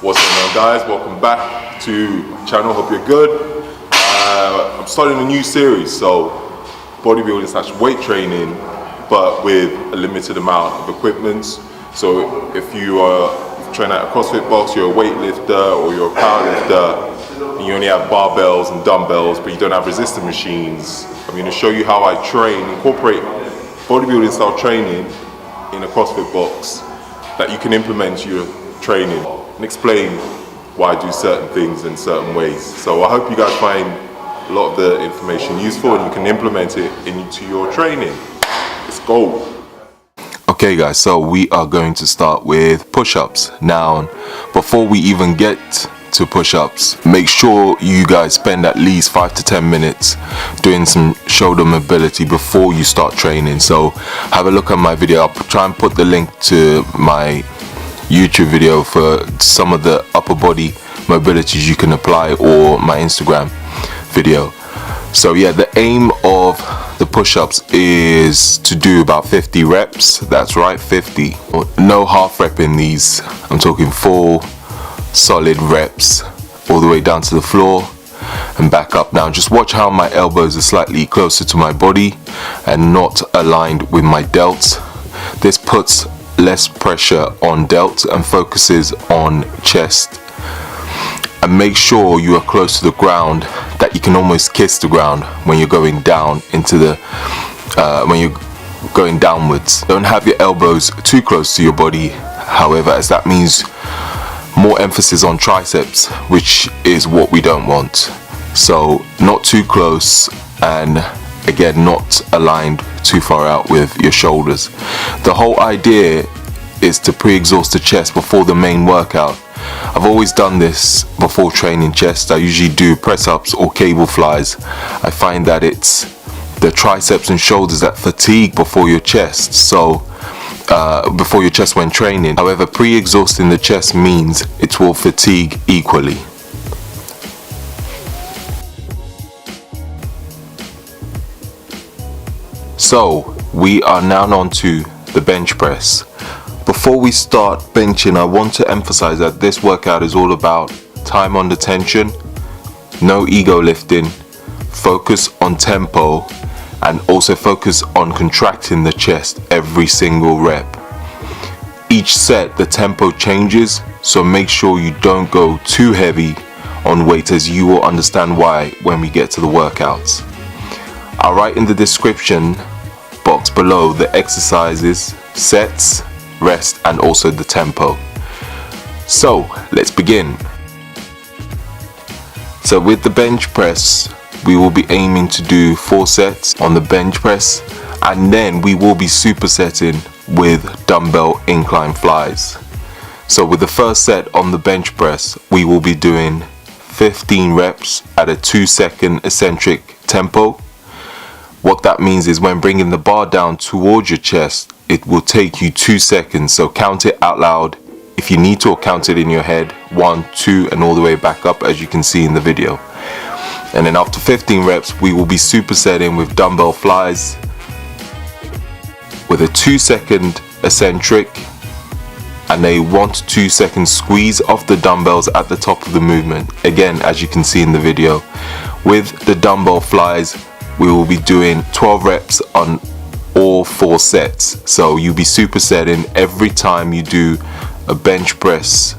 What's going on, guys? Welcome back to my channel. Hope you're good. I'm starting a new series, so bodybuilding / weight training, but with a limited amount of equipment. So if you train at a CrossFit box, you're a weightlifter or you're a powerlifter, and you only have barbells and dumbbells, but you don't have resistance machines, I'm going to show you how I incorporate bodybuilding style training in a CrossFit box that you can implement to your training and explain why I do certain things in certain ways. So I hope you guys find a lot of the information useful and you can implement it into your training. Let's go. Okay guys, so we are going to start with push-ups. Now, before we even get to push-ups, make sure you guys spend at least 5 to 10 minutes doing some shoulder mobility before you start training. So have a look at my video. I'll try and put the link to my YouTube video for some of the upper body mobilities you can apply, or my Instagram video. So yeah, the aim of the push-ups is to do about 50 reps. That's right, 50. No half rep in these. I'm talking full solid reps all the way down to the floor and back up. Now just watch how my elbows are slightly closer to my body and not aligned with my delts. This puts less pressure on delts and focuses on chest. And make sure you are close to the ground, that you can almost kiss the ground when you're going down into the when you're going downwards. Don't have your elbows too close to your body, however, as that means more emphasis on triceps, which is what we don't want. So not too close, and again, not aligned too far out with your shoulders. The whole idea is to pre-exhaust the chest before the main workout. I've always done this before training chest. I usually do press-ups or cable flies. I find that it's the triceps and shoulders that fatigue before your chest, so before your chest when training. However, pre-exhausting the chest means it will fatigue equally. So we are now on to the bench press. Before we start benching, I want to emphasize that this workout is all about time under tension, no ego lifting, focus on tempo, and also focus on contracting the chest every single rep. Each set the tempo changes, so make sure you don't go too heavy on weight, as you will understand why when we get to the workouts. I'll write in the description box below the exercises, sets, rest, and also the tempo. So let's begin. So with the bench press, we will be aiming to do 4 sets on the bench press, and then we will be supersetting with dumbbell incline flies. So with the first set on the bench press, we will be doing 15 reps at a 2-second eccentric tempo. What that means is when bringing the bar down towards your chest, it will take you 2 seconds. So count it out loud if you need to, or count it in your head, 1, 2, and all the way back up, as you can see in the video. And then after 15 reps, we will be supersetting with dumbbell flies with a 2-second eccentric and a 1 to 2 second squeeze off the dumbbells at the top of the movement. Again, as you can see in the video, with the dumbbell flies, we will be doing 12 reps on all 4 sets. So you'll be supersetting every time you do a bench press.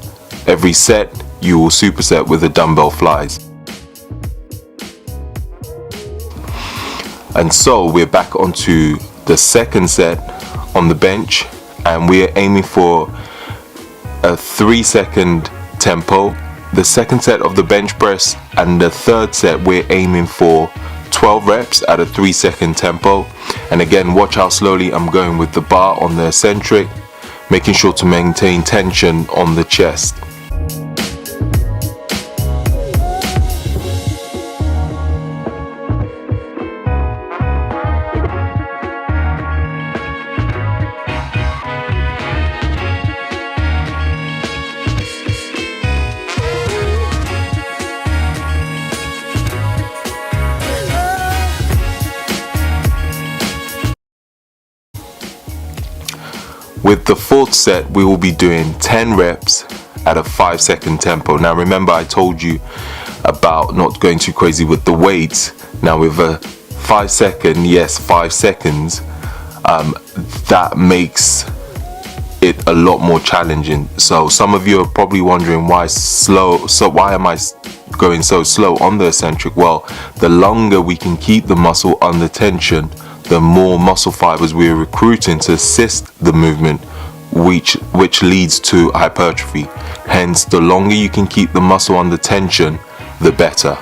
Every set you will superset with the dumbbell flies. And so we're back onto the second set on the bench, and we're aiming for a 3-second tempo. The second set of the bench press and the third set, we're aiming for 12 reps at a 3-second tempo. And again, watch how slowly I'm going with the bar on the eccentric, making sure to maintain tension on the chest. With the fourth set, we will be doing 10 reps at a 5-second tempo. Now remember, I told you about not going too crazy with the weights. Now with a 5 second, yes, 5 seconds, that makes it a lot more challenging. So some of you are probably wondering why am I going so slow on the eccentric? Well, the longer we can keep the muscle under tension, the more muscle fibers we're recruiting to assist the movement, which leads to hypertrophy. Hence, the longer you can keep the muscle under tension, the better.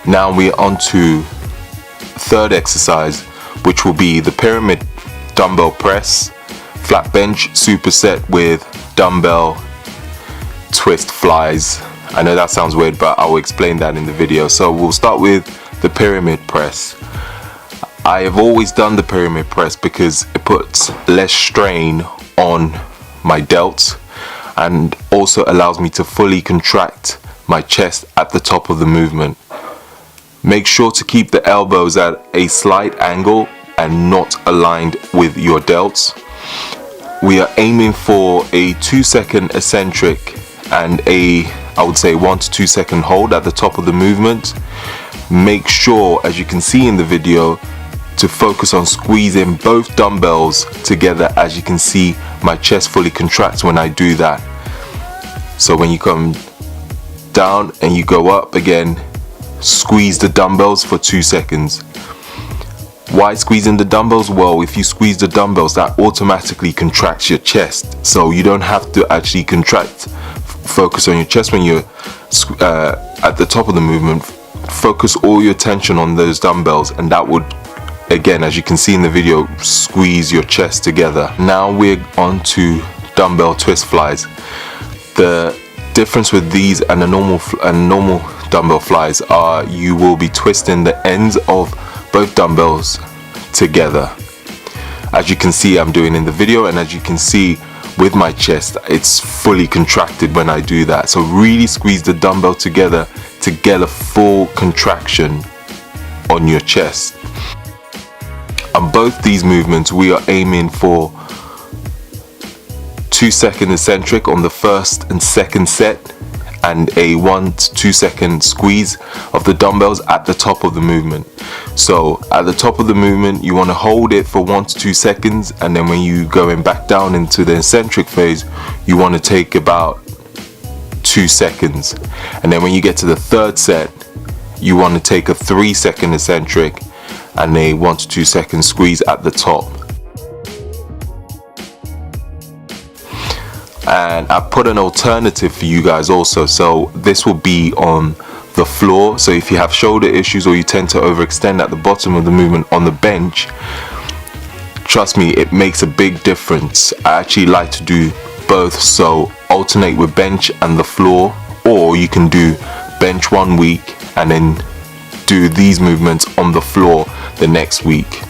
Now we're on to third exercise, which will be the pyramid dumbbell press, flat bench superset with dumbbell twist flies. I know that sounds weird, but I will explain that in the video. So we'll start with the pyramid press. I have always done the pyramid press because it puts less strain on my delts and also allows me to fully contract my chest at the top of the movement. Make sure to keep the elbows at a slight angle and not aligned with your delts. We are aiming for a 2-second eccentric and I would say 1 to 2 second hold at the top of the movement. Make sure, as you can see in the video, to focus on squeezing both dumbbells together. As you can see, my chest fully contracts when I do that. So when you come down and you go up again, squeeze the dumbbells for 2 seconds. Why squeezing the dumbbells? Well, if you squeeze the dumbbells, that automatically contracts your chest, so you don't have to actually focus on your chest when you're at the top of the movement. Focus all your tension on those dumbbells, and that would, again, as you can see in the video, squeeze your chest together. Now we're on to dumbbell twist flies. The difference with these and a normal dumbbell flies are you will be twisting the ends of both dumbbells together, as you can see I'm doing in the video, and as you can see with my chest, it's fully contracted when I do that. So really squeeze the dumbbell together to get a full contraction on your chest. On both these movements, we are aiming for 2-second eccentric on the first and second set, and a 1 to 2 second squeeze of the dumbbells at the top of the movement. So at the top of the movement, you want to hold it for 1 to 2 seconds, and then when you going back down into the eccentric phase, you want to take about 2 seconds. And then when you get to the third set, you want to take a 3-second eccentric and a 1 to 2 second squeeze at the top. And I put an alternative for you guys also, so this will be on the floor. So if you have shoulder issues or you tend to overextend at the bottom of the movement on the bench, trust me, it makes a big difference. I actually like to do both, so alternate with bench and the floor, or you can do bench 1 week and then do these movements on the floor the next week.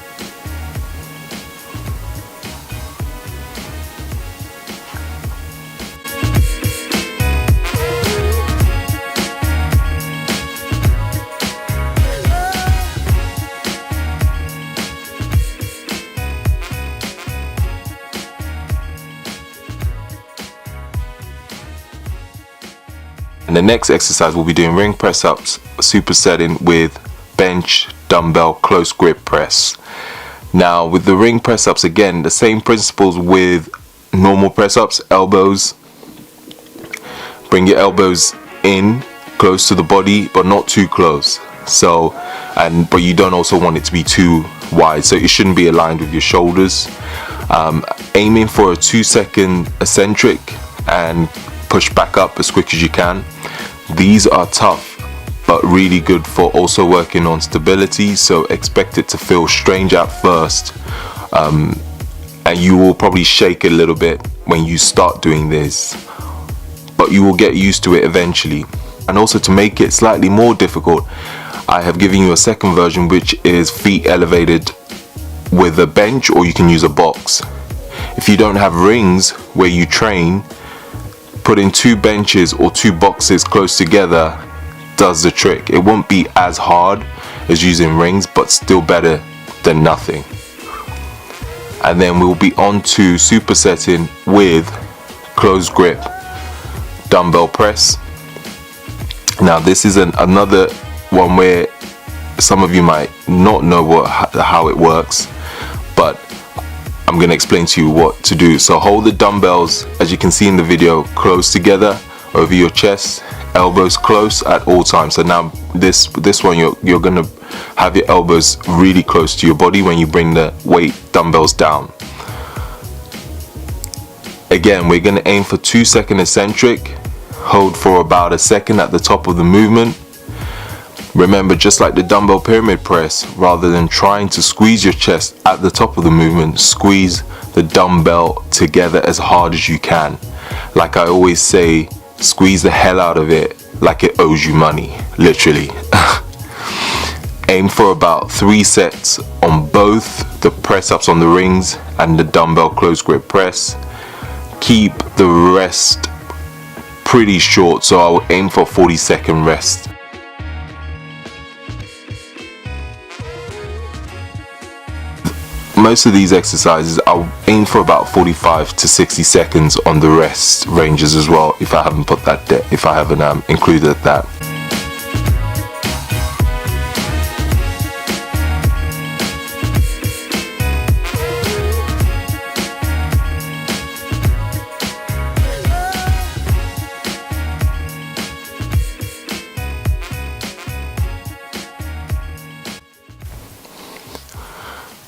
And the next exercise we'll be doing ring press ups, supersetting with bench dumbbell close grip press. Now with the ring press ups, again, the same principles with normal press ups. Elbows, bring your elbows in close to the body but not too close. So, but you don't also want it to be too wide, so it shouldn't be aligned with your shoulders. Aiming for a 2-second eccentric and push back up as quick as you can. These are tough but really good for also working on stability, so expect it to feel strange at first, and you will probably shake a little bit when you start doing this, but you will get used to it eventually. And also, to make it slightly more difficult, I have given you a second version, which is feet elevated with a bench, or you can use a box. If you don't have rings where you train, putting 2 benches or 2 boxes close together does the trick. It won't be as hard as using rings, but still better than nothing. And then we'll be on to supersetting with closed grip dumbbell press. Now this is another one where some of you might not know how it works, but I'm going to explain to you what to do. So hold the dumbbells, as you can see in the video, close together over your chest, elbows close at all times. So now this one, you're going to have your elbows really close to your body when you bring the weight dumbbells down. Again, we're going to aim for 2-second eccentric. Hold for about a second at the top of the movement. Remember, just like the dumbbell pyramid press, rather than trying to squeeze your chest at the top of the movement, squeeze the dumbbell together as hard as you can. Like I always say, squeeze the hell out of it like it owes you money, literally. Aim for about 3 sets on both the press ups on the rings and the dumbbell close grip press. Keep the rest pretty short, so I will aim for a 40-second rest. Most of these exercises I'll aim for about 45 to 60 seconds on the rest ranges as well, if I haven't put that if I haven't included that.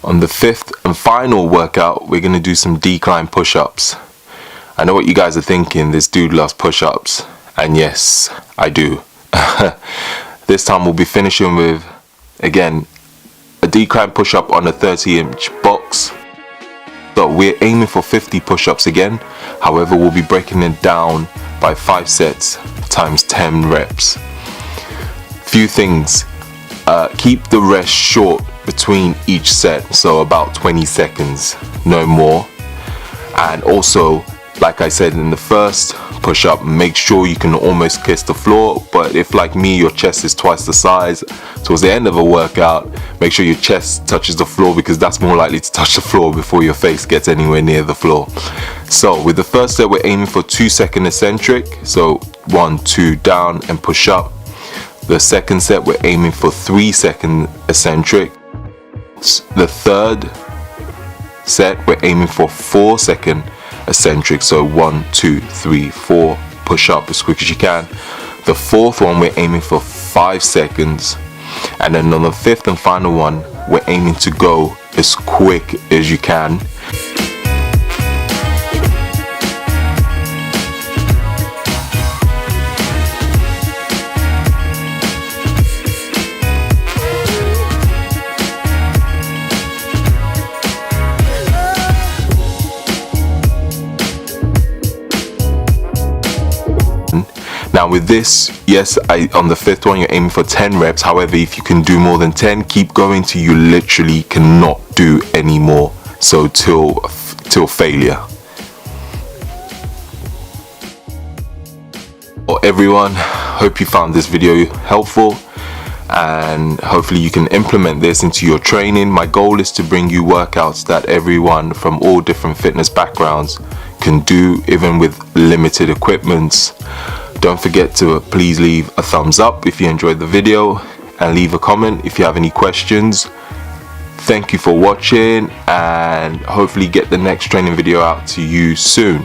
On the 5th and final workout, we're going to do some decline push-ups. I know what you guys are thinking, this dude loves push-ups. And yes, I do. This time we'll be finishing with, again, a decline push-up on a 30-inch box. So we're aiming for 50 push-ups again. However, we'll be breaking it down by 5 sets times 10 reps. Few things. Keep the rest short between each set, so about 20 seconds, no more. And also, like I said in the first push-up, make sure you can almost kiss the floor. But if, like me, your chest is twice the size, towards the end of a workout, make sure your chest touches the floor, because that's more likely to touch the floor before your face gets anywhere near the floor. So with the first set, we're aiming for 2-second eccentric, so 1, 2 down and push up. The second set, we're aiming for 3-second eccentric. The third set, we're aiming for 4-second eccentric, so 1, 2, 3, 4, push up as quick as you can. The fourth one, we're aiming for 5 seconds, and then on the 5th and final one, we're aiming to go as quick as you can. Now with this, yes, on the 5th one, you're aiming for 10 reps. However, if you can do more than 10, keep going till you literally cannot do any more. So till failure. Well, everyone, hope you found this video helpful, and hopefully you can implement this into your training. My goal is to bring you workouts that everyone from all different fitness backgrounds can do, even with limited equipment. Don't forget to please leave a thumbs up if you enjoyed the video, and leave a comment if you have any questions. Thank you for watching, and hopefully get the next training video out to you soon.